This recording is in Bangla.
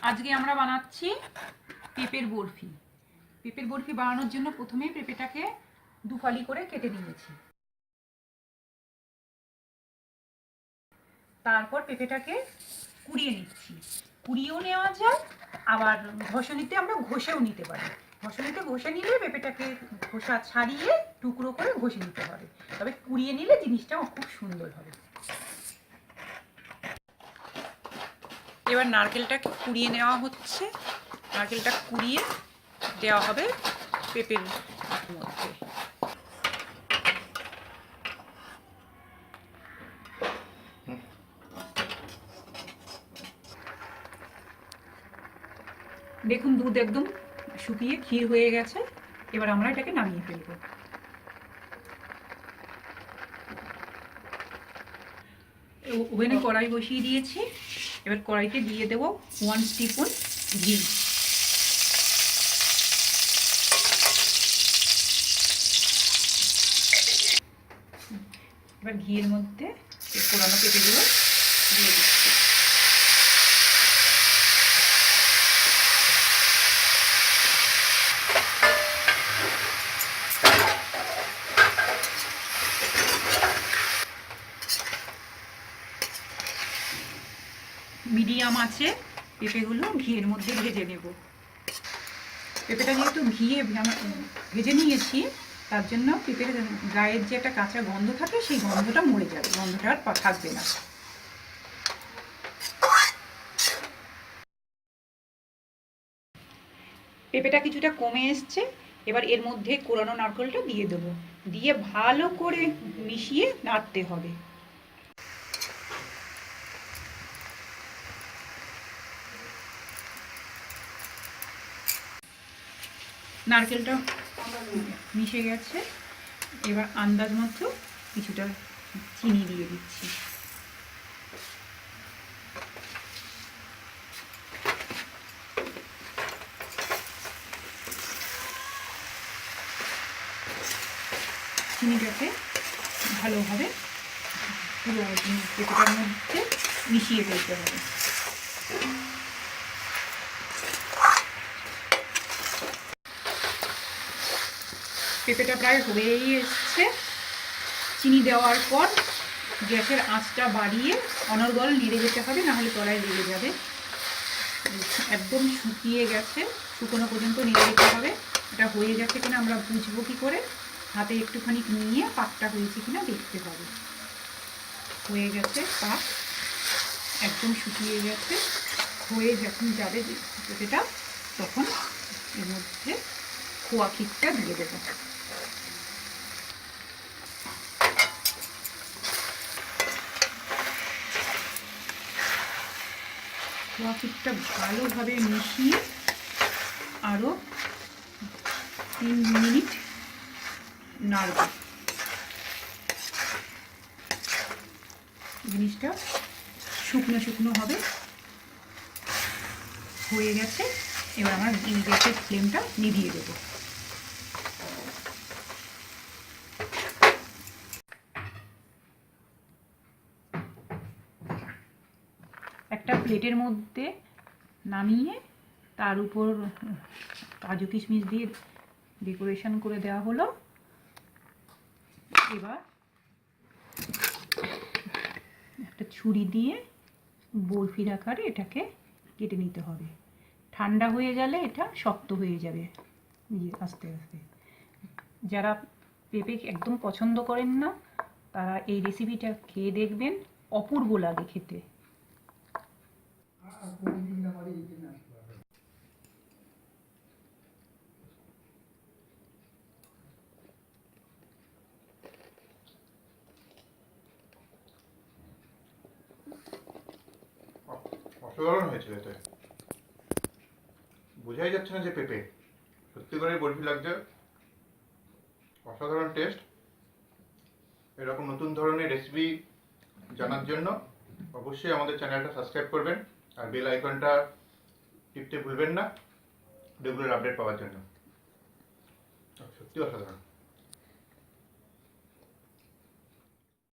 আজকে আমরা বানাচ্ছি পেঁপের বরফি। পেঁপের বরফি বানানোর জন্য প্রথমে পেঁপেটাকে দুফালি করে কেটে নিয়েছি। তারপর পেঁপেটাকে কুড়িয়ে নিচ্ছি। কুড়িয়েও নেওয়া যায়, আবার ঘষে আমরা ঘষেও নিতে পারি। ঘষে নিলে পেঁপেটাকে খোসা ছাড়িয়ে টুকরো করে ঘষে নিতে হবে, তবে কুড়িয়ে নিলে জিনিসটাও খুব সুন্দর হবে। এবার নারকেলটাকে কুড়িয়ে নেওয়া হচ্ছে। নারকেলটা কুড়িয়ে দেওয়া হবে পেঁপের মধ্যে। দেখুন দুধ একদম শুকিয়ে ক্ষীর হয়ে গেছে। এবার আমরা এটাকে নামিয়ে ফেলব। ওভেনে কড়াই বসিয়ে দিয়েছি। এবার কড়াইতে দিয়ে দেবো 1 টিস্পুন ঘি। এবার ঘিয়ের মধ্যে পোড়ানো পেঁপেগুলো দিয়ে দিচ্ছি। মিডিয়াম আছে পেঁপেগুলো ঘিয়ের মধ্যে ভেজে নেব। পেঁপেটা যেহেতু ঘিয়ে ভেজে নিয়েছি, তার জন্য পেঁপের গায়ের যে একটা কাঁচা গন্ধ থাকে সেই গন্ধটা মরে যাবে, গন্ধটা আর থাকবে না। পেঁপেটা কিছুটা কমে এসছে। এবার এর মধ্যে কোরানো নারকেলটা দিয়ে দেবো, দিয়ে ভালো করে মিশিয়ে নাড়তে হবে। নারকেলটা মিশে গেছে। এবার আন্দাজ মতো কিছুটা চিনি দিয়ে দিচ্ছি। চিনিটাকে ভালোভাবে পুরো পেঁপেটার মধ্যে মিশিয়ে ফেলতে হবে। পেঁপেটা প্রায় হয়েই এসছে। চিনি দেওয়ার পর গ্যাসের আঁচটা বাড়িয়ে অনর্গল নেড়ে যেতে হবে, নাহলে কড়াই লেগে যাবে। একদম শুকিয়ে গেছে, শুকনো পর্যন্ত নেড়ে যেতে হবে। এটা হয়ে গেছে কিনা আমরা বুঝবো কী করে? হাতে একটুখানি নিয়ে পাকটা হয়েছে কিনা দেখতে হবে। হয়ে গেছে পাক, একদম শুকিয়ে গেছে। হয়ে যখন যাবে পেঁপেটা, তখন এর মধ্যে খোয়া ক্ষীরটা দিয়ে দেবো। খোয়া ক্ষীরটা ভালোভাবে মিশিয়ে আরও 3 মিনিট নাড়ব। জিনিসটা শুকনো শুকনো হবে। হয়ে গেছে। এবার আমরা গ্যাসের ফ্লেমটা নিভিয়ে দেব। একটা প্লেটের মধ্যে নামিয়ে তার উপর কাজু কিশমিশ দিয়ে ডেকোরেশন করে দেওয়া হলো। এবার একটা ছুরি দিয়ে বরফির আকারে এটাকে কেটে নিতে হবে। ঠান্ডা হয়ে গেলে এটা শক্ত হয়ে যাবে আস্তে আস্তে। যারা পেঁপে একদম পছন্দ করেন না, তারা এই রেসিপিটা খেয়ে দেখবেন, অপূর্ব লাগে খেতে। অসাধারণ হয়েছিল। এতে বোঝাই যাচ্ছে না যে পেঁপে, সত্যি করে বরফি লাগছে। অসাধারণ টেস্ট। এরকম নতুন ধরনের রেসিপি জানার জন্য অবশ্যই আমাদের চ্যানেলটা সাবস্ক্রাইব করবেন, আর বেল আইকনটা টিপতে ভুলবেন না রেগুলার আপডেট পাওয়ার জন্য। সত্যি অসাধারণ।